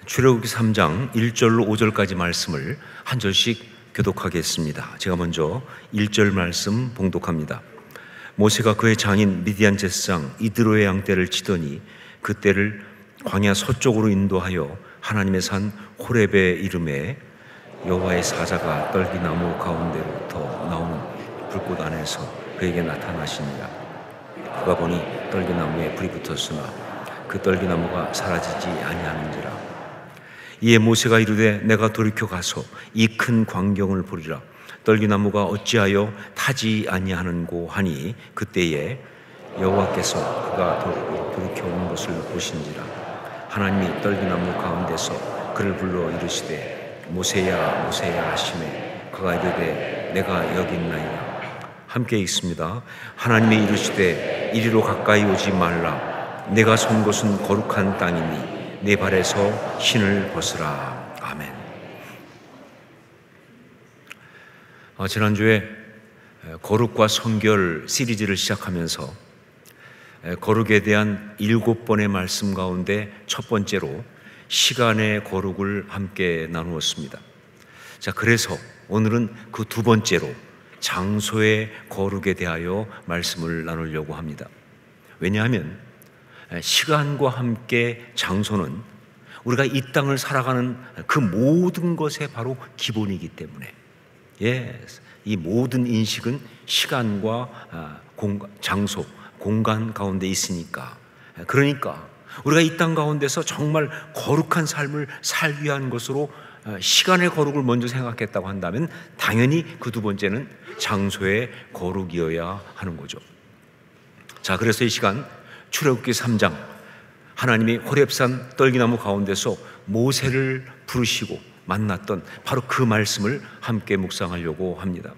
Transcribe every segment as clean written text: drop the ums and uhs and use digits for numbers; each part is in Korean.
출애굽기 3장 1절로 5절까지 말씀을 한 절씩 교독하겠습니다. 제가 먼저 1절 말씀 봉독합니다. 모세가 그의 장인 미디안 제사장 이드로의 양떼를 치더니 그 떼를 광야 서쪽으로 인도하여 하나님의 산 호렙에 이르매 여호와의 사자가 떨기나무 가운데로부터 나오는 불꽃 안에서 그에게 나타나시니라. 그가 보니 떨기나무에 불이 붙었으나 그 떨기나무가 사라지지 아니하는지라. 이에 모세가 이르되 내가 돌이켜 가서 이 큰 광경을 보리라. 떨기나무가 어찌하여 타지 아니하는고 하니 그때에 여호와께서 그가 돌이켜 오는 것을 보신지라. 하나님이 떨기나무 가운데서 그를 불러 이르시되 모세야 모세야 하시매 그가 이르되 내가 여기 있나이다. 함께 읽습니다. 하나님이 이르시되 이리로 가까이 오지 말라. 내가 선 곳은 거룩한 땅이니 내 발에서 신을 벗으라. 아멘. 지난주에 거룩과 성결 시리즈를 시작하면서 거룩에 대한 7번의 말씀 가운데 첫 번째로 시간의 거룩을 함께 나누었습니다. 자, 그래서 오늘은 그 두 번째로 장소의 거룩에 대하여 말씀을 나누려고 합니다. 왜냐하면 시간과 함께 장소는 우리가 이 땅을 살아가는 그 모든 것의 바로 기본이기 때문에 이 모든 인식은 시간과 장소, 공간 가운데 있으니까, 그러니까 우리가 이 땅 가운데서 정말 거룩한 삶을 살기 위한 것으로 시간의 거룩을 먼저 생각했다고 한다면 당연히 그 두 번째는 장소의 거룩이어야 하는 거죠. 자, 그래서 이 시간 출애굽기 3장 하나님이 호렙산 떨기나무 가운데서 모세를 부르시고 만났던 바로 그 말씀을 함께 묵상하려고 합니다.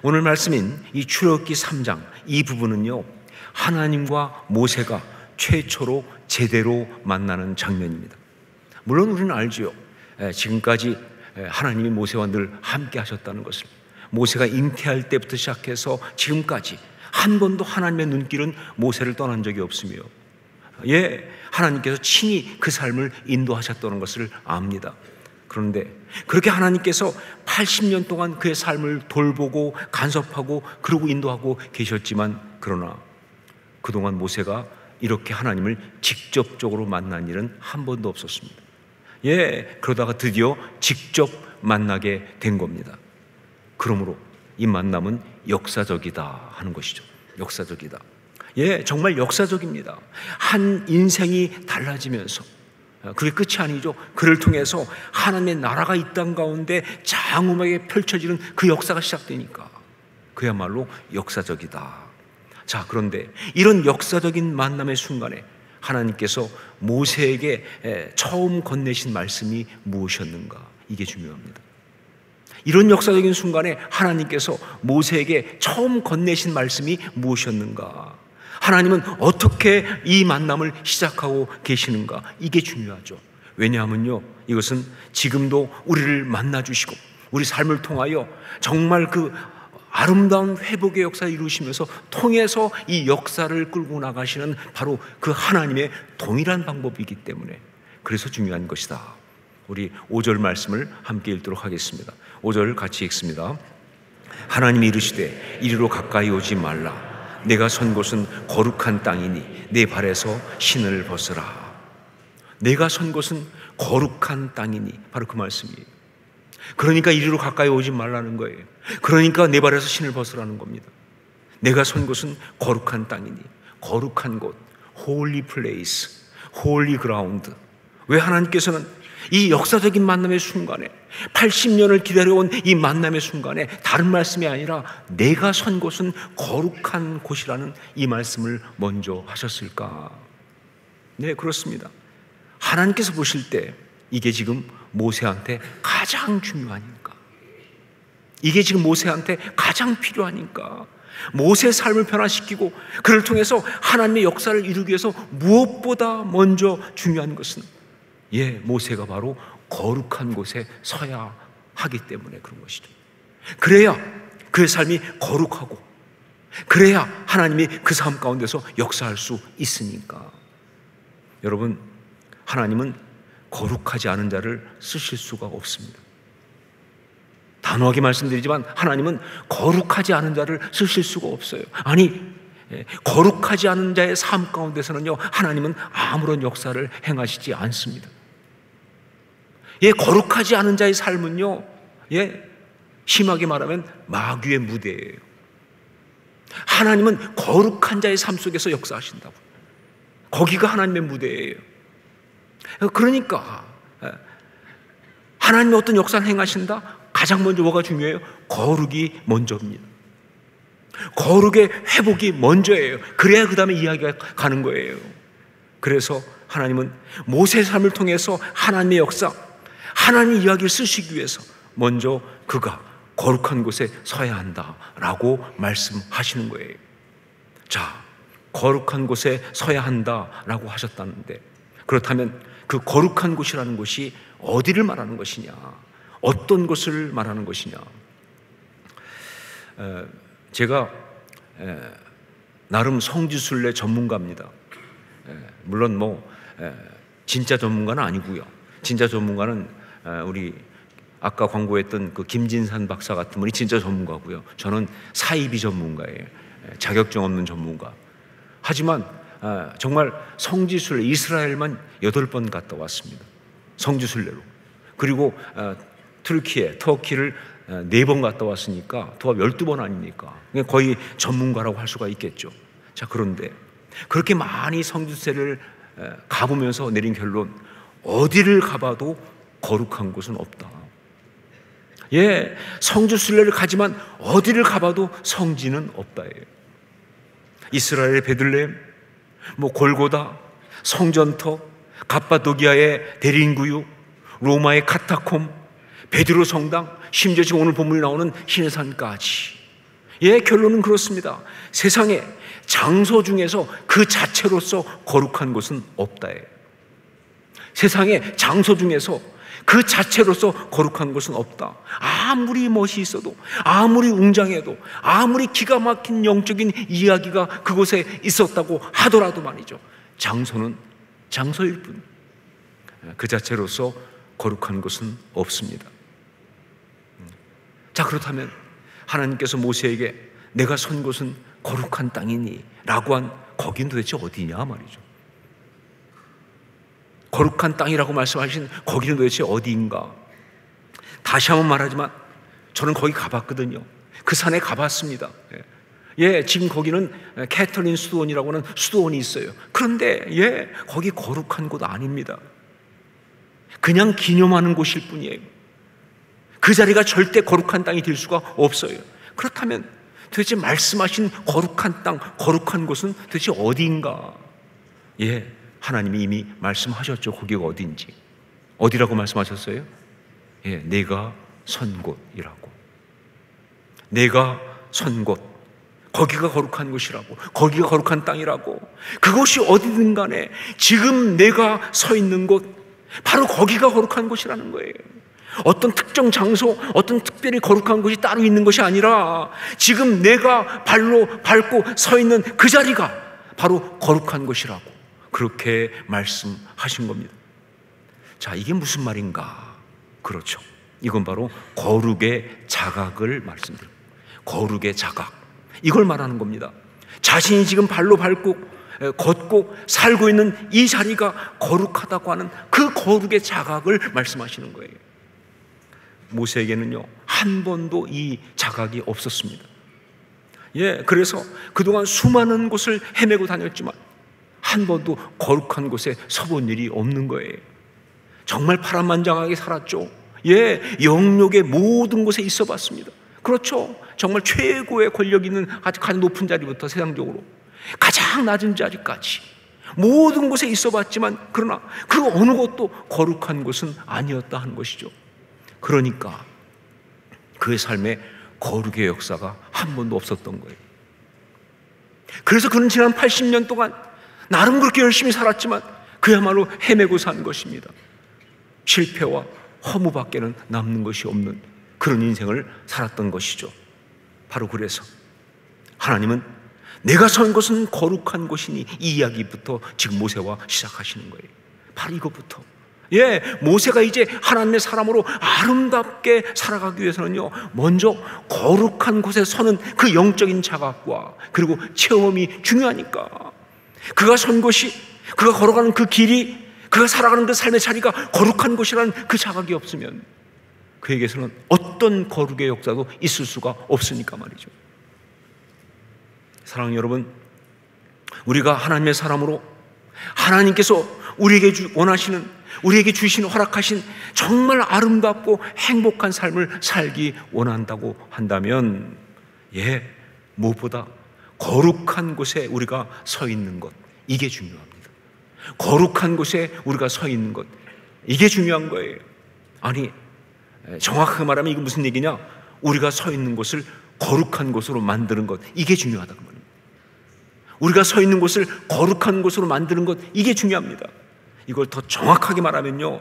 오늘 말씀인 이 출애굽기 3장 이 부분은요, 하나님과 모세가 최초로 제대로 만나는 장면입니다. 물론 우리는 알죠. 지금까지 하나님이 모세와 늘 함께 하셨다는 것을. 모세가 잉태할 때부터 시작해서 지금까지 한 번도 하나님의 눈길은 모세를 떠난 적이 없으며 하나님께서 친히 그 삶을 인도하셨다는 것을 압니다. 그런데 그렇게 하나님께서 80년 동안 그의 삶을 돌보고 간섭하고 그러고 인도하고 계셨지만, 그러나 그동안 모세가 이렇게 하나님을 직접적으로 만난 일은 한 번도 없었습니다. 그러다가 드디어 직접 만나게 된 겁니다. 그러므로 이 만남은 역사적이다 하는 것이죠. 역사적이다. 정말 역사적입니다. 한 인생이 달라지면서, 그게 끝이 아니죠. 그를 통해서 하나님의 나라가 이 땅 가운데 장엄하게 펼쳐지는 그 역사가 시작되니까 그야말로 역사적이다. 자, 그런데 이런 역사적인 만남의 순간에 하나님께서 모세에게 처음 건네신 말씀이 무엇이었는가? 이게 중요합니다. 이런 역사적인 순간에 하나님께서 모세에게 처음 건네신 말씀이 무엇이었는가? 하나님은 어떻게 이 만남을 시작하고 계시는가? 이게 중요하죠. 왜냐하면요, 이것은 지금도 우리를 만나주시고 우리 삶을 통하여 정말 그 아름다운 회복의 역사를 이루시면서 통해서 이 역사를 끌고 나가시는 바로 그 하나님의 동일한 방법이기 때문에 그래서 중요한 것이다. 우리 5절 말씀을 함께 읽도록 하겠습니다. 5절 같이 읽습니다. 하나님이 이르시되 이리로 가까이 오지 말라. 내가 선 곳은 거룩한 땅이니 내 발에서 신을 벗으라. 내가 선 곳은 거룩한 땅이니, 바로 그 말씀이에요. 그러니까 이리로 가까이 오지 말라는 거예요. 그러니까 내 발에서 신을 벗으라는 겁니다. 내가 선 곳은 거룩한 땅이니, 거룩한 곳, holy place, holy ground. 왜 하나님께서는 이 역사적인 만남의 순간에 80년을 기다려온 이 만남의 순간에 다른 말씀이 아니라 내가 선 곳은 거룩한 곳이라는 이 말씀을 먼저 하셨을까? 네, 그렇습니다. 하나님께서 보실 때 이게 지금 모세한테 가장 중요하니까, 이게 지금 모세한테 가장 필요하니까 모세의 삶을 변화시키고 그를 통해서 하나님의 역사를 이루기 위해서 무엇보다 먼저 중요한 것은 모세가 바로 거룩한 곳에 서야 하기 때문에 그런 것이죠. 그래야 그의 삶이 거룩하고, 그래야 하나님이 그 삶 가운데서 역사할 수 있으니까. 여러분, 하나님은 거룩하지 않은 자를 쓰실 수가 없습니다. 단호하게 말씀드리지만 하나님은 거룩하지 않은 자를 쓰실 수가 없어요. 아니, 거룩하지 않은 자의 삶 가운데서는요, 하나님은 아무런 역사를 행하시지 않습니다. 거룩하지 않은 자의 삶은요, 심하게 말하면 마귀의 무대예요. 하나님은 거룩한 자의 삶 속에서 역사하신다고. 거기가 하나님의 무대예요. 그러니까 하나님이 어떤 역사를 행하신다? 가장 먼저 뭐가 중요해요? 거룩이 먼저입니다. 거룩의 회복이 먼저예요. 그래야 그 다음에 이야기가 가는 거예요. 그래서 하나님은 모세의 삶을 통해서 하나님의 역사, 하나님의 이야기를 쓰시기 위해서 먼저 그가 거룩한 곳에 서야 한다라고 말씀하시는 거예요. 자, 거룩한 곳에 서야 한다라고 하셨다는데, 그렇다면 그 거룩한 곳이라는 곳이 어디를 말하는 것이냐, 어떤 곳을 말하는 것이냐. 제가 나름 성지순례 전문가입니다. 물론 진짜 전문가는 아니고요. 진짜 전문가는 우리 아까 광고했던 그 김진산 박사 같은 분이 진짜 전문가고요. 저는 사이비 전문가예요. 자격증 없는 전문가. 하지만 정말 성지순례 이스라엘만 8번 갔다 왔습니다. 성지순례로. 그리고 터키를 4번 갔다 왔으니까 도합 12번 아닙니까? 거의 전문가라고 할 수가 있겠죠. 자, 그런데 그렇게 많이 성지순례를 가보면서 내린 결론, 어디를 가봐도 거룩한 곳은 없다. 성지순례를 가지만 어디를 가봐도 성지는 없다예요. 이스라엘의 베들레헴, 골고다, 성전터, 갑바도기아의 대린구유, 로마의 카타콤, 베드로 성당, 심지어 지금 오늘 본문에 나오는 시내산까지. 결론은 그렇습니다. 세상에 장소 중에서 그 자체로서 거룩한 곳은 없다예요. 세상에 장소 중에서 그 자체로서 거룩한 곳은 없다. 아무리 멋이 있어도, 아무리 웅장해도, 아무리 기가 막힌 영적인 이야기가 그곳에 있었다고 하더라도 말이죠, 장소는 장소일 뿐, 그 자체로서 거룩한 곳은 없습니다. 자, 그렇다면 하나님께서 모세에게 내가 선 곳은 거룩한 땅이니 라고 한 거긴 도대체 어디냐 말이죠. 거룩한 땅이라고 말씀하신 거기는 도대체 어디인가? 다시 한번 말하지만 저는 거기 가봤거든요. 그 산에 가봤습니다. 지금 거기는 캐터린 수도원이라고 하는 수도원이 있어요. 그런데 거기 거룩한 곳 아닙니다. 그냥 기념하는 곳일 뿐이에요. 그 자리가 절대 거룩한 땅이 될 수가 없어요. 그렇다면 도대체 말씀하신 거룩한 땅, 거룩한 곳은 도대체 어디인가? 하나님이 이미 말씀하셨죠. 거기가 어딘지. 어디라고 말씀하셨어요? 내가 선 곳이라고. 내가 선 곳, 거기가 거룩한 곳이라고, 거기가 거룩한 땅이라고. 그곳이 어디든 간에 지금 내가 서 있는 곳, 바로 거기가 거룩한 곳이라는 거예요. 어떤 특정 장소, 어떤 특별히 거룩한 곳이 따로 있는 것이 아니라 지금 내가 발로 밟고 서 있는 그 자리가 바로 거룩한 곳이라고 그렇게 말씀하신 겁니다. 자, 이게 무슨 말인가? 그렇죠. 이건 바로 거룩의 자각을 말씀드립니다. 거룩의 자각, 이걸 말하는 겁니다. 자신이 지금 발로 밟고 걷고 살고 있는 이 자리가 거룩하다고 하는 그 거룩의 자각을 말씀하시는 거예요. 모세에게는요, 한 번도 이 자각이 없었습니다. 그래서 그동안 수많은 곳을 헤매고 다녔지만 한 번도 거룩한 곳에 서본 일이 없는 거예요. 정말 파란만장하게 살았죠. 영역의 모든 곳에 있어 봤습니다. 그렇죠. 정말 최고의 권력 있는 아주 가장 높은 자리부터 세상적으로 가장 낮은 자리까지 모든 곳에 있어 봤지만, 그러나 그 어느 곳도 거룩한 곳은 아니었다 하는 것이죠. 그러니까 그의 삶에 거룩의 역사가 한 번도 없었던 거예요. 그래서 그는 지난 80년 동안 나름 그렇게 열심히 살았지만 그야말로 헤매고 산 것입니다. 실패와 허무밖에는 남는 것이 없는 그런 인생을 살았던 것이죠. 바로 그래서 하나님은 내가 선 곳은 거룩한 곳이니 이 이야기부터 지금 모세와 시작하시는 거예요. 바로 이것부터. 모세가 이제 하나님의 사람으로 아름답게 살아가기 위해서는요, 먼저 거룩한 곳에 서는 그 영적인 자각과 그리고 체험이 중요하니까, 그가 선 곳이, 그가 걸어가는 그 길이, 그가 살아가는 그 삶의 자리가 거룩한 곳이라는 그 자각이 없으면 그에게서는 어떤 거룩의 역사도 있을 수가 없으니까 말이죠. 사랑하는 여러분, 우리가 하나님의 사람으로 하나님께서 우리에게 원하시는, 우리에게 주신, 허락하신 정말 아름답고 행복한 삶을 살기 원한다고 한다면, 무엇보다 거룩한 곳에 우리가 서 있는 것, 이게 중요합니다. 거룩한 곳에 우리가 서 있는 것, 이게 중요한 거예요. 아니, 정확하게 말하면 이게 무슨 얘기냐? 우리가 서 있는 곳을 거룩한 곳으로 만드는 것, 이게 중요하다고 말입니다. 우리가 서 있는 곳을 거룩한 곳으로 만드는 것, 이게 중요합니다. 이걸 더 정확하게 말하면요,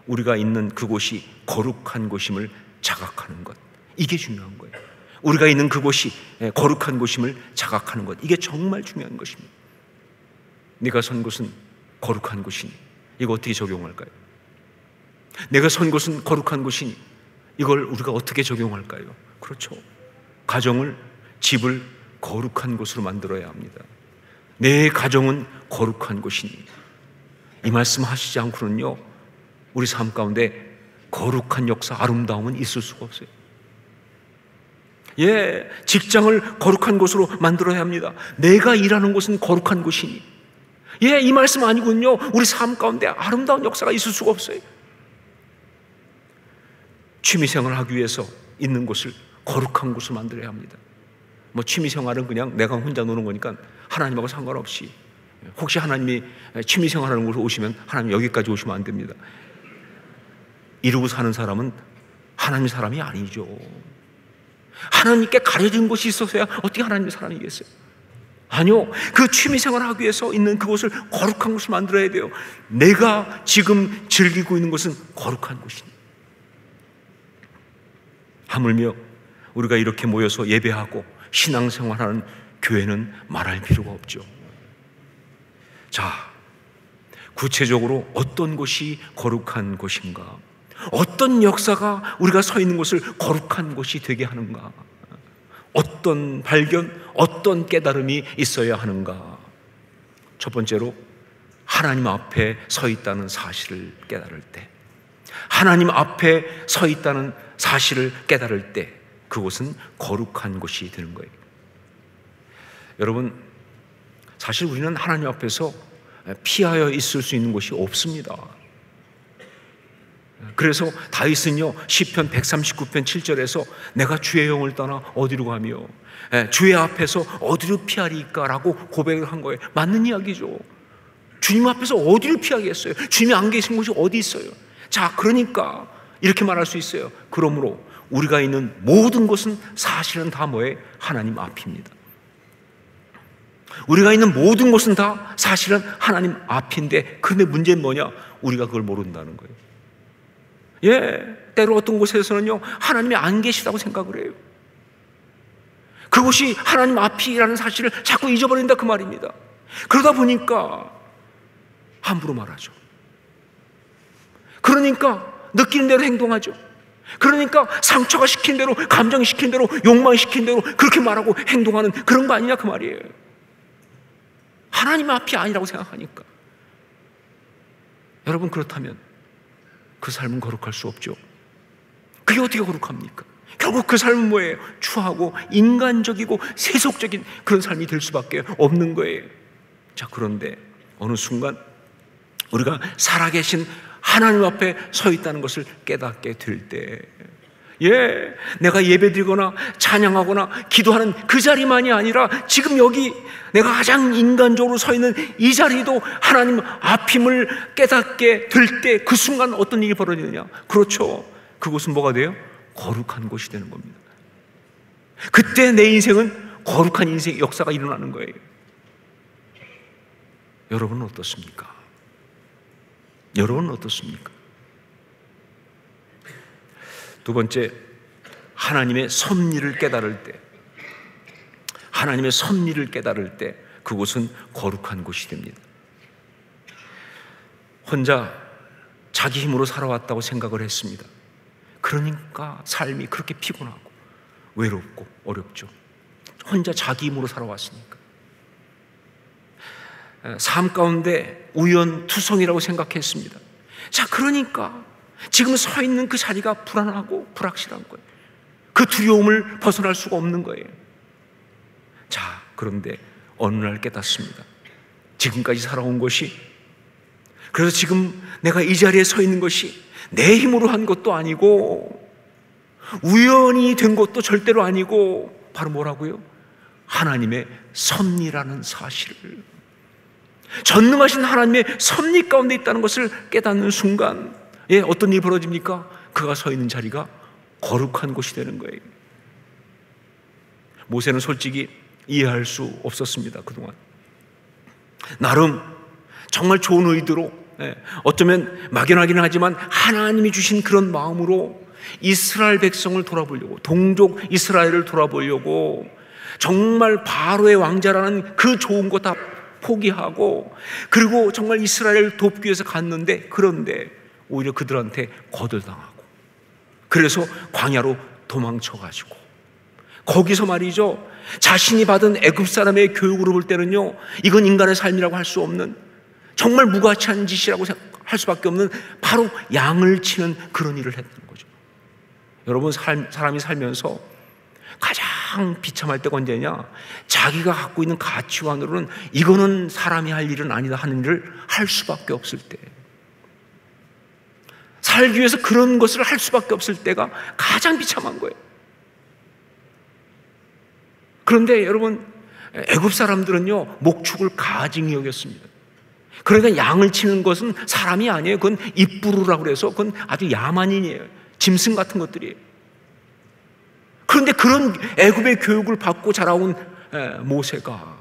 우리가 있는 그곳이 거룩한 곳임을 자각하는 것, 이게 중요한 거예요. 우리가 있는 그곳이 거룩한 곳임을 자각하는 것, 이게 정말 중요한 것입니다. 네가 선 곳은 거룩한 곳이니 이거 어떻게 적용할까요? 내가 선 곳은 거룩한 곳이니 이걸 우리가 어떻게 적용할까요? 그렇죠. 가정을, 집을 거룩한 곳으로 만들어야 합니다. 내 가정은 거룩한 곳이니, 이 말씀 하시지 않고는요, 우리 삶 가운데 거룩한 역사, 아름다움은 있을 수가 없어요. 직장을 거룩한 곳으로 만들어야 합니다. 내가 일하는 곳은 거룩한 곳이니, 이 말씀 아니군요, 우리 삶 가운데 아름다운 역사가 있을 수가 없어요. 취미생활을 하기 위해서 있는 곳을 거룩한 곳으로 만들어야 합니다. 취미생활은 그냥 내가 혼자 노는 거니까 하나님하고 상관없이, 혹시 하나님이 취미생활하는 곳에 오시면 하나님 여기까지 오시면 안 됩니다. 이러고 사는 사람은 하나님의 사람이 아니죠. 하나님께 가려진 곳이 있어서야 어떻게 하나님의 사람이겠어요? 아니요, 그 취미생활을 하기 위해서 있는 그곳을 거룩한 곳을 만들어야 돼요. 내가 지금 즐기고 있는 곳은 거룩한 곳이니, 하물며 우리가 이렇게 모여서 예배하고 신앙생활하는 교회는 말할 필요가 없죠. 자, 구체적으로 어떤 곳이 거룩한 곳인가? 어떤 역사가 우리가 서 있는 곳을 거룩한 곳이 되게 하는가? 어떤 발견, 어떤 깨달음이 있어야 하는가? 첫 번째로, 하나님 앞에 서 있다는 사실을 깨달을 때, 하나님 앞에 서 있다는 사실을 깨달을 때 그곳은 거룩한 곳이 되는 거예요. 여러분, 사실 우리는 하나님 앞에서 피하여 있을 수 있는 곳이 없습니다. 그래서 다윗은요, 시편 139편 7절에서 내가 주의 영을 떠나 어디로 가며 주의 앞에서 어디로 피하리까라고 고백을 한 거예요. 맞는 이야기죠. 주님 앞에서 어디로 피하겠어요? 주님이 안 계신 곳이 어디 있어요? 자, 그러니까 이렇게 말할 수 있어요. 그러므로 우리가 있는 모든 곳은 사실은 다 뭐예요? 하나님 앞입니다. 우리가 있는 모든 곳은 다 사실은 하나님 앞인데, 그런데 문제는 뭐냐? 우리가 그걸 모른다는 거예요. 때로 어떤 곳에서는요, 하나님이 안 계시다고 생각을 해요. 그곳이 하나님 앞이라는 사실을 자꾸 잊어버린다, 그 말입니다. 그러다 보니까 함부로 말하죠. 그러니까 느끼는 대로 행동하죠. 그러니까 상처가 시킨 대로, 감정이 시킨 대로, 욕망이 시킨 대로 그렇게 말하고 행동하는 그런 거 아니냐, 그 말이에요. 하나님 앞이 아니라고 생각하니까. 여러분, 그렇다면 그 삶은 거룩할 수 없죠. 그게 어떻게 거룩합니까? 결국 그 삶은 뭐예요? 추하고 인간적이고 세속적인 그런 삶이 될 수밖에 없는 거예요. 자, 그런데 어느 순간 우리가 살아계신 하나님 앞에 서 있다는 것을 깨닫게 될 때, 내가 예배드리거나 찬양하거나 기도하는 그 자리만이 아니라 지금 여기 내가 가장 인간적으로 서 있는 이 자리도 하나님 앞임을 깨닫게 될 때, 그 순간 어떤 일이 벌어지느냐? 그렇죠, 그곳은 뭐가 돼요? 거룩한 곳이 되는 겁니다. 그때 내 인생은 거룩한 인생 역사가 일어나는 거예요. 여러분은 어떻습니까? 여러분은 어떻습니까? 두 번째, 하나님의 섭리를 깨달을 때, 하나님의 섭리를 깨달을 때 그곳은 거룩한 곳이 됩니다. 혼자 자기 힘으로 살아왔다고 생각을 했습니다. 그러니까 삶이 그렇게 피곤하고 외롭고 어렵죠. 혼자 자기 힘으로 살아왔으니까. 삶 가운데 우연투성이라고 생각했습니다. 자, 그러니까 지금 서 있는 그 자리가 불안하고 불확실한 거예요. 그 두려움을 벗어날 수가 없는 거예요. 자, 그런데 어느 날 깨닫습니다. 지금까지 살아온 것이, 그래서 지금 내가 이 자리에 서 있는 것이 내 힘으로 한 것도 아니고 우연히 된 것도 절대로 아니고 바로 뭐라고요? 하나님의 섭리라는 사실을, 전능하신 하나님의 섭리 가운데 있다는 것을 깨닫는 순간, 어떤 일이 벌어집니까? 그가 서 있는 자리가 거룩한 곳이 되는 거예요. 모세는 솔직히 이해할 수 없었습니다. 그동안 나름 정말 좋은 의도로, 어쩌면 막연하기는 하지만 하나님이 주신 그런 마음으로 이스라엘 백성을 돌아보려고, 동족 이스라엘을 돌아보려고 정말 바로의 왕자라는 그 좋은 거 다 포기하고, 그리고 정말 이스라엘을 돕기 위해서 갔는데, 그런데 오히려 그들한테 거들당하고, 그래서 광야로 도망쳐가지고, 거기서 말이죠, 자신이 받은 애굽 사람의 교육으로 볼 때는요, 이건 인간의 삶이라고 할 수 없는, 정말 무가치한 짓이라고 할 수밖에 없는, 바로 양을 치는 그런 일을 했다는 거죠. 여러분, 사람이 살면서 가장 비참할 때가 언제냐? 자기가 갖고 있는 가치관으로는 이거는 사람이 할 일은 아니다 하는 일을 할 수밖에 없을 때, 살기 위해서 그런 것을 할 수밖에 없을 때가 가장 비참한 거예요. 그런데 여러분, 애굽 사람들은요, 목축을 가증히 여겼습니다. 그러니까 양을 치는 것은 사람이 아니에요. 그건 입부루라고 그래서 그건 아주 야만인이에요. 짐승 같은 것들이에요. 그런데 그런 애굽의 교육을 받고 자라온 모세가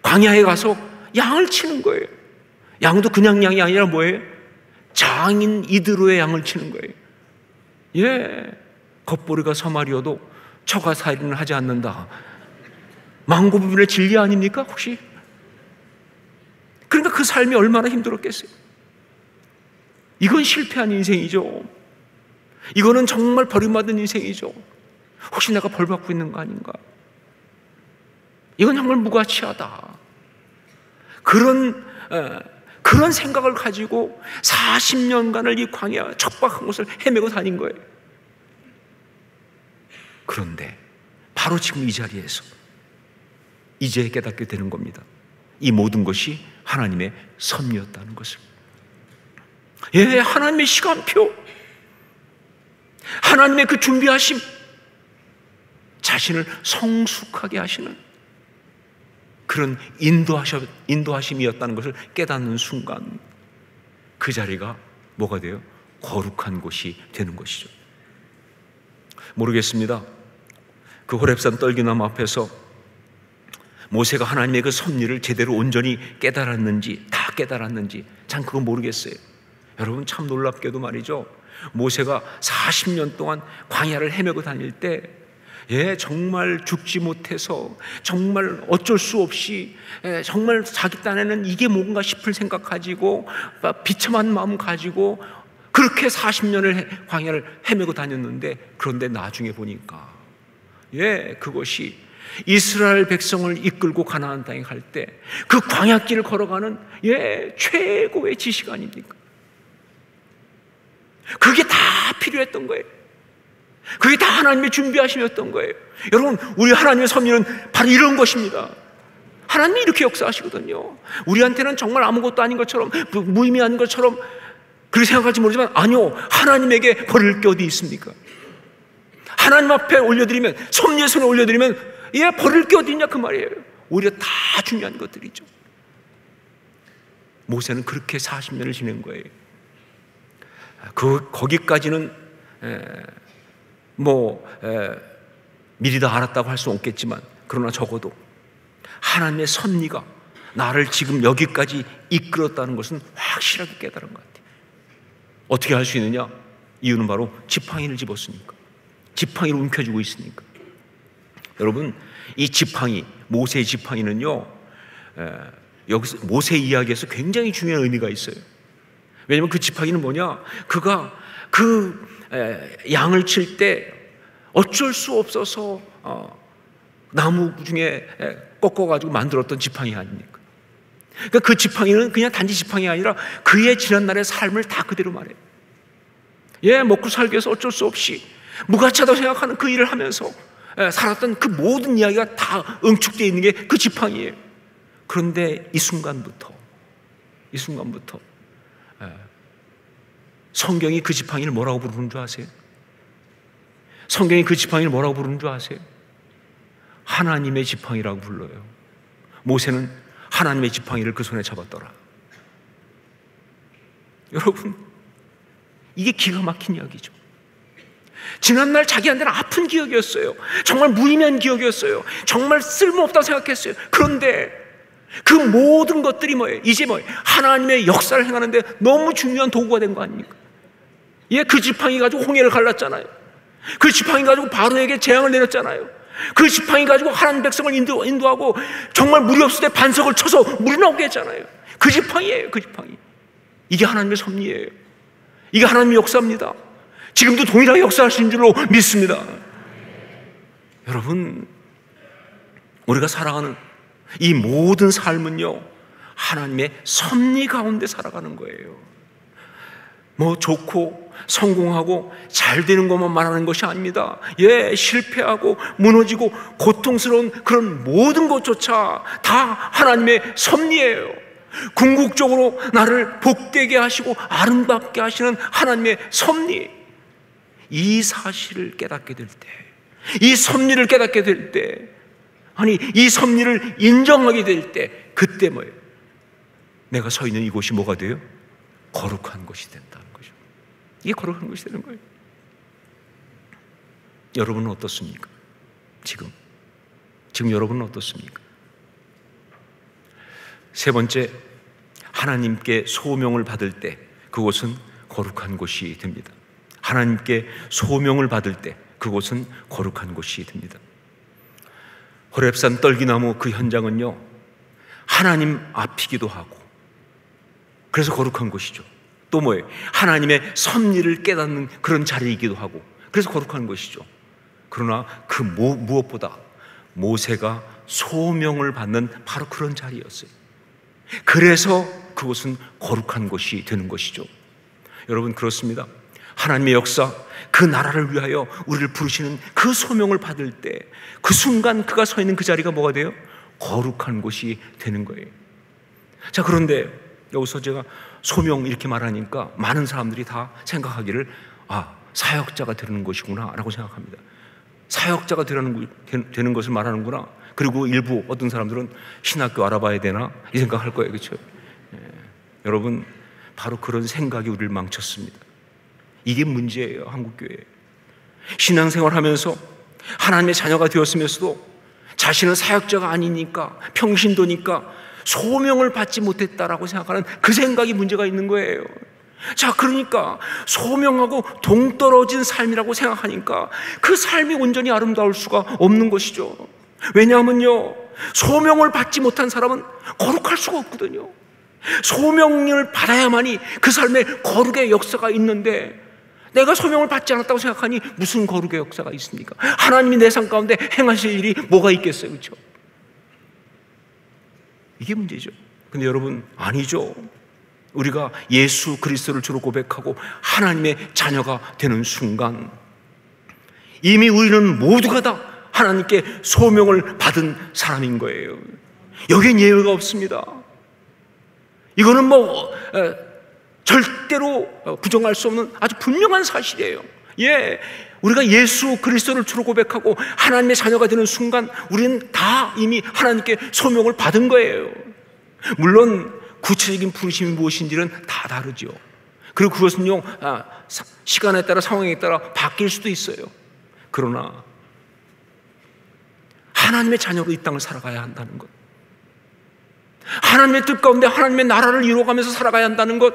광야에 가서 양을 치는 거예요. 양도 그냥 양이 아니라 뭐예요? 장인 이드로의 양을 치는 거예요. 겉보리가 서말이어도 처가 살인을 하지 않는다. 망고부분의 진리 아닙니까 혹시? 그러니까 그 삶이 얼마나 힘들었겠어요. 이건 실패한 인생이죠. 이거는 정말 버림받은 인생이죠. 혹시 내가 벌받고 있는 거 아닌가? 이건 정말 무가치하다. 그런 생각을 가지고 40년간을 이 광야 척박한 곳을 헤매고 다닌 거예요. 그런데 바로 지금 이 자리에서 이제 깨닫게 되는 겁니다. 이 모든 것이 하나님의 섭리였다는 것을. 하나님의 시간표, 하나님의 그 준비하심, 자신을 성숙하게 하시는 그런 인도하심이었다는 것을 깨닫는 순간, 그 자리가 뭐가 돼요? 거룩한 곳이 되는 것이죠. 모르겠습니다. 그 호렙산 떨기나무 앞에서 모세가 하나님의 그 섭리를 제대로 온전히 깨달았는지, 다 깨달았는지 참 그건 모르겠어요. 여러분, 참 놀랍게도 말이죠, 모세가 40년 동안 광야를 헤매고 다닐 때 정말 죽지 못해서 정말 어쩔 수 없이 정말 자기 딴에는 이게 뭔가 싶을 생각 가지고 비참한 마음 가지고 그렇게 40년을 광야를 헤매고 다녔는데, 그런데 나중에 보니까 그것이 이스라엘 백성을 이끌고 가나안 땅에 갈 때 그 광야길을 걸어가는 최고의 지식 아닙니까? 그게 다 필요했던 거예요. 그게 다 하나님의 준비하심이었던 거예요. 여러분, 우리 하나님의 섭리는 바로 이런 것입니다. 하나님이 이렇게 역사하시거든요. 우리한테는 정말 아무것도 아닌 것처럼, 무의미한 것처럼 그렇게 생각할지 모르지만, 아니요, 하나님에게 버릴 게 어디 있습니까? 하나님 앞에 올려드리면, 섭리의 손에 올려드리면 버릴 게 어디 있냐 그 말이에요. 오히려 다 중요한 것들이죠. 모세는 그렇게 40년을 지낸 거예요. 거기까지는 미리 다 알았다고 할 수는 없겠지만, 그러나 적어도 하나님의 섭리가 나를 지금 여기까지 이끌었다는 것은 확실하게 깨달은 것 같아요. 어떻게 할 수 있느냐? 이유는 바로 지팡이를 집었으니까, 지팡이를 움켜쥐고 있으니까. 여러분, 이 지팡이, 모세의 지팡이는요, 여기서 모세 이야기에서 굉장히 중요한 의미가 있어요. 왜냐하면 그 지팡이는 뭐냐? 그가 그 양을 칠 때 어쩔 수 없어서 나무 중에 꺾어가지고 만들었던 지팡이 아닙니까? 그러니까 그 지팡이는 그냥 단지 지팡이가 아니라 그의 지난날의 삶을 다 그대로 말해요. 먹고 살기 위해서 어쩔 수 없이 무가치하다고 생각하는 그 일을 하면서 살았던 그 모든 이야기가 다 응축되어 있는 게 그 지팡이예요. 그런데 이 순간부터 성경이 그 지팡이를 뭐라고 부르는 줄 아세요? 성경이 그 지팡이를 뭐라고 부르는 줄 아세요? 하나님의 지팡이라고 불러요. 모세는 하나님의 지팡이를 그 손에 잡았더라. 여러분, 이게 기가 막힌 이야기죠. 지난날 자기한테는 아픈 기억이었어요. 정말 무의미한 기억이었어요. 정말 쓸모없다고 생각했어요. 그런데 그 모든 것들이 뭐예요? 이제 뭐예요? 하나님의 역사를 행하는데 너무 중요한 도구가 된 거 아닙니까? 그 지팡이 가지고 홍해를 갈랐잖아요. 그 지팡이 가지고 바로에게 재앙을 내렸잖아요. 그 지팡이 가지고 하나님 백성을 인도하고 정말 물이 없을 때 반석을 쳐서 물이 나오게 했잖아요. 그 지팡이예요. 그 지팡이. 이게 하나님의 섭리예요. 이게 하나님의 역사입니다. 지금도 동일하게 역사하신 줄로 믿습니다. 여러분, 우리가 살아가는 이 모든 삶은요, 하나님의 섭리 가운데 살아가는 거예요. 뭐 좋고 성공하고 잘 되는 것만 말하는 것이 아닙니다. 실패하고 무너지고 고통스러운 그런 모든 것조차 다 하나님의 섭리예요. 궁극적으로 나를 복되게 하시고 아름답게 하시는 하나님의 섭리. 이 사실을 깨닫게 될 때, 이 섭리를 깨닫게 될 때, 아니 이 섭리를 인정하게 될 때, 그때 뭐예요? 내가 서 있는 이곳이 뭐가 돼요? 거룩한 것이 된다는 거죠. 이게 거룩한 것이 되는 거예요. 여러분은 어떻습니까? 지금 여러분은 어떻습니까? 세 번째, 하나님께 소명을 받을 때 그곳은 거룩한 곳이 됩니다. 하나님께 소명을 받을 때 그곳은 거룩한 곳이 됩니다. 호렙산 떨기나무 그 현장은요, 하나님 앞이기도 하고, 그래서 거룩한 곳이죠. 또 뭐예요? 하나님의 섭리를 깨닫는 그런 자리이기도 하고, 그래서 거룩한 것이죠. 그러나 그 무엇보다 모세가 소명을 받는 바로 그런 자리였어요. 그래서 그곳은 거룩한 곳이 되는 것이죠. 여러분, 그렇습니다. 하나님의 역사, 그 나라를 위하여 우리를 부르시는 그 소명을 받을 때 그 순간 그가 서 있는 그 자리가 뭐가 돼요? 거룩한 곳이 되는 거예요. 자, 그런데 여기서 제가 소명 이렇게 말하니까 많은 사람들이 다 생각하기를 사역자가 되는 것이구나 라고 생각합니다. 사역자가 되는 것을 말하는구나. 그리고 일부 어떤 사람들은 신학교 알아봐야 되나 이 생각할 거예요. 그렇죠? 여러분, 바로 그런 생각이 우리를 망쳤습니다. 이게 문제예요. 한국교회 신앙생활하면서 하나님의 자녀가 되었으면서도 자신은 사역자가 아니니까, 평신도니까 소명을 받지 못했다라고 생각하는 그 생각이 문제가 있는 거예요. 자, 그러니까 소명하고 동떨어진 삶이라고 생각하니까 그 삶이 온전히 아름다울 수가 없는 것이죠. 왜냐하면요, 소명을 받지 못한 사람은 거룩할 수가 없거든요. 소명을 받아야만이 그 삶에 거룩의 역사가 있는데, 내가 소명을 받지 않았다고 생각하니 무슨 거룩의 역사가 있습니까? 하나님이 내 삶 가운데 행하실 일이 뭐가 있겠어요? 그렇죠? 이게 문제죠. 근데 여러분, 아니죠. 우리가 예수 그리스도를 주로 고백하고 하나님의 자녀가 되는 순간 이미 우리는 모두가 다 하나님께 소명을 받은 사람인 거예요. 여기엔 예외가 없습니다. 이거는 절대로 부정할 수 없는 아주 분명한 사실이에요. 우리가 예수 그리스도를 주로 고백하고 하나님의 자녀가 되는 순간 우리는 다 이미 하나님께 소명을 받은 거예요. 물론 구체적인 부르심이 무엇인지는 다 다르죠. 그리고 그것은요, 시간에 따라 상황에 따라 바뀔 수도 있어요. 그러나 하나님의 자녀로 이 땅을 살아가야 한다는 것, 하나님의 뜻 가운데 하나님의 나라를 이루어가면서 살아가야 한다는 것,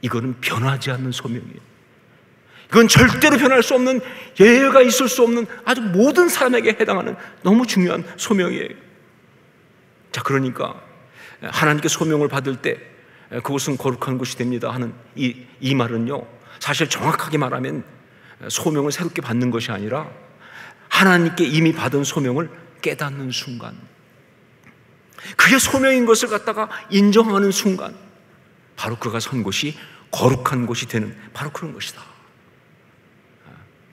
이거는 변하지 않는 소명이에요. 이건 절대로 변할 수 없는, 예외가 있을 수 없는 아주 모든 사람에게 해당하는 너무 중요한 소명이에요. 자, 그러니까 하나님께 소명을 받을 때 그곳은 거룩한 곳이 됩니다 하는 이 말은요, 사실 정확하게 말하면 소명을 새롭게 받는 것이 아니라 하나님께 이미 받은 소명을 깨닫는 순간, 그게 소명인 것을 갖다가 인정하는 순간, 바로 그가 선 곳이 거룩한 곳이 되는 바로 그런 것이다.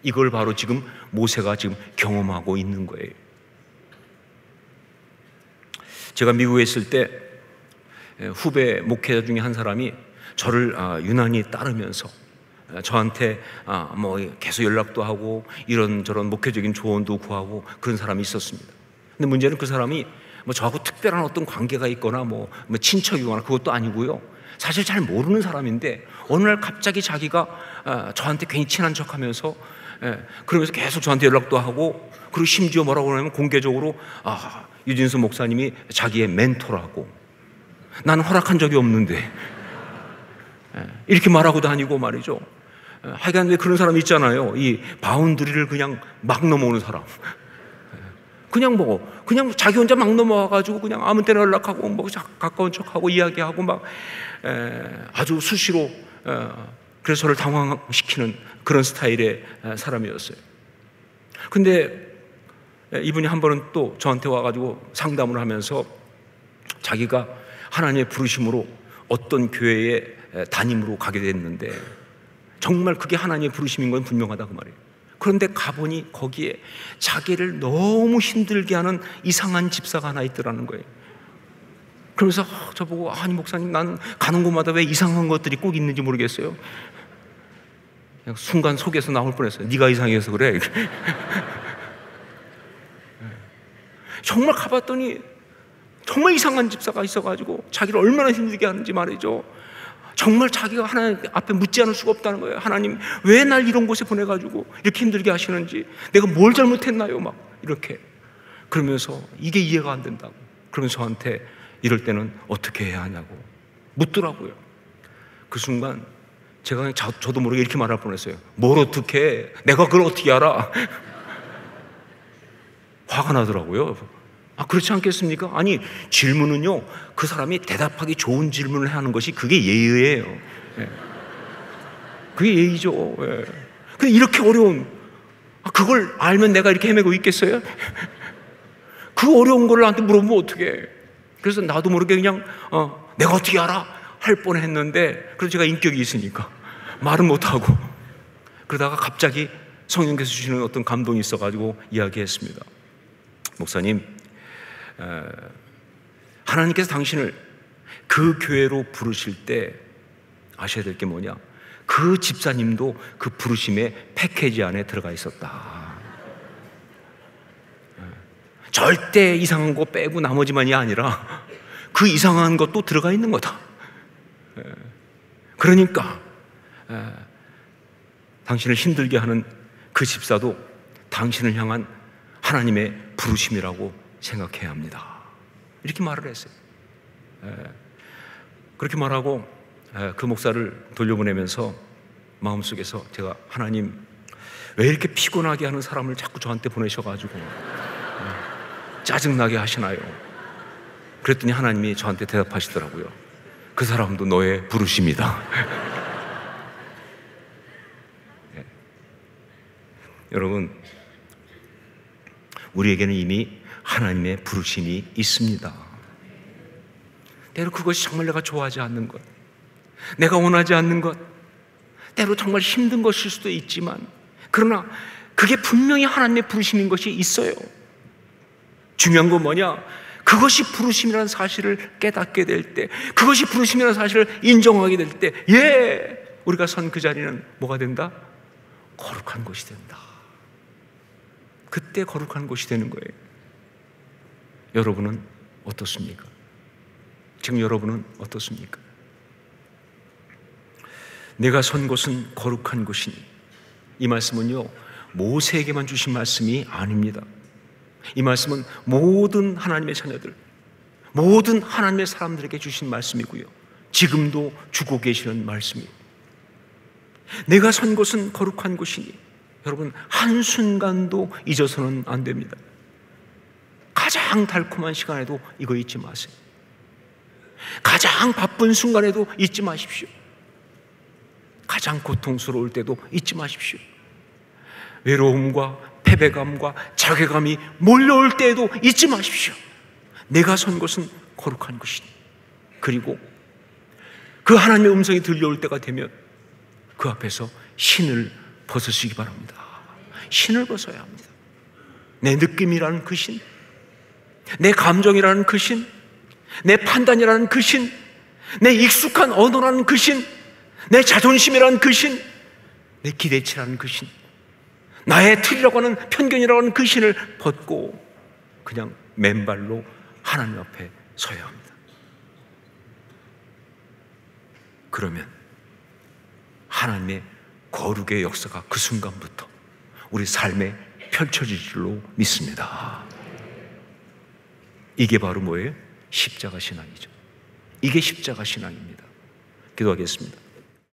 이걸 바로 지금 모세가 지금 경험하고 있는 거예요. 제가 미국에 있을 때 후배 목회자 중에 한 사람이 저를 유난히 따르면서 저한테 뭐 계속 연락도 하고 이런저런 목회적인 조언도 구하고 그런 사람이 있었습니다. 근데 문제는 그 사람이 뭐 저하고 특별한 어떤 관계가 있거나 뭐 친척이거나 그것도 아니고요, 사실 잘 모르는 사람인데 어느 날 갑자기 자기가 저한테 괜히 친한 척하면서 그러면서 계속 저한테 연락도 하고, 그리고 심지어 뭐라고 하냐면 공개적으로 유진수 목사님이 자기의 멘토라고, 나는 허락한 적이 없는데 이렇게 말하고 다니고 말이죠. 하여간 왜 그런 사람 있잖아요, 이 바운드리를 그냥 막 넘어오는 사람. 그냥 자기 혼자 막 넘어와가지고 그냥 아무 때나 연락하고 뭐 가까운 척하고 이야기하고 막 아주 수시로 그래서 저를 당황시키는 그런 스타일의 사람이었어요. 근데 이분이 한 번은 또 저한테 와가지고 상담을 하면서 자기가 하나님의 부르심으로 어떤 교회에 담임으로 가게 됐는데 정말 그게 하나님의 부르심인 건 분명하다 그 말이에요. 그런데 가보니 거기에 자기를 너무 힘들게 하는 이상한 집사가 하나 있더라는 거예요. 그러면서 저보고 아니 목사님, 나는 가는 곳마다 왜 이상한 것들이 꼭 있는지 모르겠어요. 그냥 순간 속에서 나올 뻔했어요. 네가 이상해서 그래. 정말 가봤더니 정말 이상한 집사가 있어가지고 자기를 얼마나 힘들게 하는지 말이죠. 정말 자기가 하나님 앞에 묻지 않을 수가 없다는 거예요. 하나님, 왜 날 이런 곳에 보내가지고 이렇게 힘들게 하시는지, 내가 뭘 잘못했나요? 막 이렇게 그러면서 이게 이해가 안 된다고. 그러면서 저한테 이럴 때는 어떻게 해야 하냐고 묻더라고요. 그 순간 제가 그냥 저도 모르게 이렇게 말할 뻔했어요. 뭘 어떻게 해? 내가 그걸 어떻게 알아? 화가 나더라고요. 그렇지 않겠습니까? 아니, 질문은요, 그 사람이 대답하기 좋은 질문을 하는 것이 그게 예의예요. 그게 예의죠. 근데 이렇게 어려운, 그걸 알면 내가 이렇게 헤매고 있겠어요? 그 어려운 걸 나한테 물어보면 어떡해. 그래서 나도 모르게 그냥 내가 어떻게 알아? 할 뻔했는데, 그래서 제가 인격이 있으니까 말은 못하고, 그러다가 갑자기 성령께서 주시는 어떤 감동이 있어가지고 이야기했습니다. 목사님, 하나님께서 당신을 그 교회로 부르실 때 아셔야 될 게 뭐냐, 그 집사님도 그 부르심의 패키지 안에 들어가 있었다. 절대 이상한 거 빼고 나머지만이 아니라 그 이상한 것도 들어가 있는 거다. 그러니까 당신을 힘들게 하는 그 집사도 당신을 향한 하나님의 부르심이라고 생각해야 합니다. 이렇게 말을 했어요. 그렇게 말하고 그 목사를 돌려보내면서 마음속에서 제가, 하나님, 왜 이렇게 피곤하게 하는 사람을 자꾸 저한테 보내셔가지고 짜증나게 하시나요? 그랬더니 하나님이 저한테 대답하시더라고요. 그 사람도 너의 부르심이다. 여러분, 우리에게는 이미 하나님의 부르심이 있습니다. 때로 그것이 정말 내가 좋아하지 않는 것, 내가 원하지 않는 것, 때로 정말 힘든 것일 수도 있지만, 그러나 그게 분명히 하나님의 부르심인 것이 있어요. 중요한 건 뭐냐? 그것이 부르심이라는 사실을 깨닫게 될 때, 그것이 부르심이라는 사실을 인정하게 될 때, 우리가 선 그 자리는 뭐가 된다? 거룩한 곳이 된다. 그때 거룩한 곳이 되는 거예요. 여러분은 어떻습니까? 지금 여러분은 어떻습니까? 내가 선 곳은 거룩한 곳이니, 이 말씀은요, 모세에게만 주신 말씀이 아닙니다. 이 말씀은 모든 하나님의 자녀들, 모든 하나님의 사람들에게 주신 말씀이고요, 지금도 주고 계시는 말씀이에요. 내가 선 곳은 거룩한 곳이니, 여러분, 한순간도 잊어서는 안 됩니다. 가장 달콤한 시간에도 이거 잊지 마세요. 가장 바쁜 순간에도 잊지 마십시오. 가장 고통스러울 때도 잊지 마십시오. 외로움과 패배감과 자괴감이 몰려올 때에도 잊지 마십시오. 내가 선 곳은 거룩한 곳이니. 그리고 그 하나님의 음성이 들려올 때가 되면 그 앞에서 신을 벗으시기 바랍니다. 신을 벗어야 합니다. 내 느낌이라는 그 신, 내 감정이라는 그 신, 내 판단이라는 그 신, 내 익숙한 언어라는 그 신, 내 자존심이라는 그 신, 내 기대치라는 그 신, 나의 틀이라고 하는 편견이라고 하는 그 신을 벗고 그냥 맨발로 하나님 앞에 서야 합니다. 그러면 하나님의 거룩의 역사가 그 순간부터 우리 삶에 펼쳐질 줄로 믿습니다. 이게 바로 뭐예요? 십자가 신앙이죠. 이게 십자가 신앙입니다. 기도하겠습니다.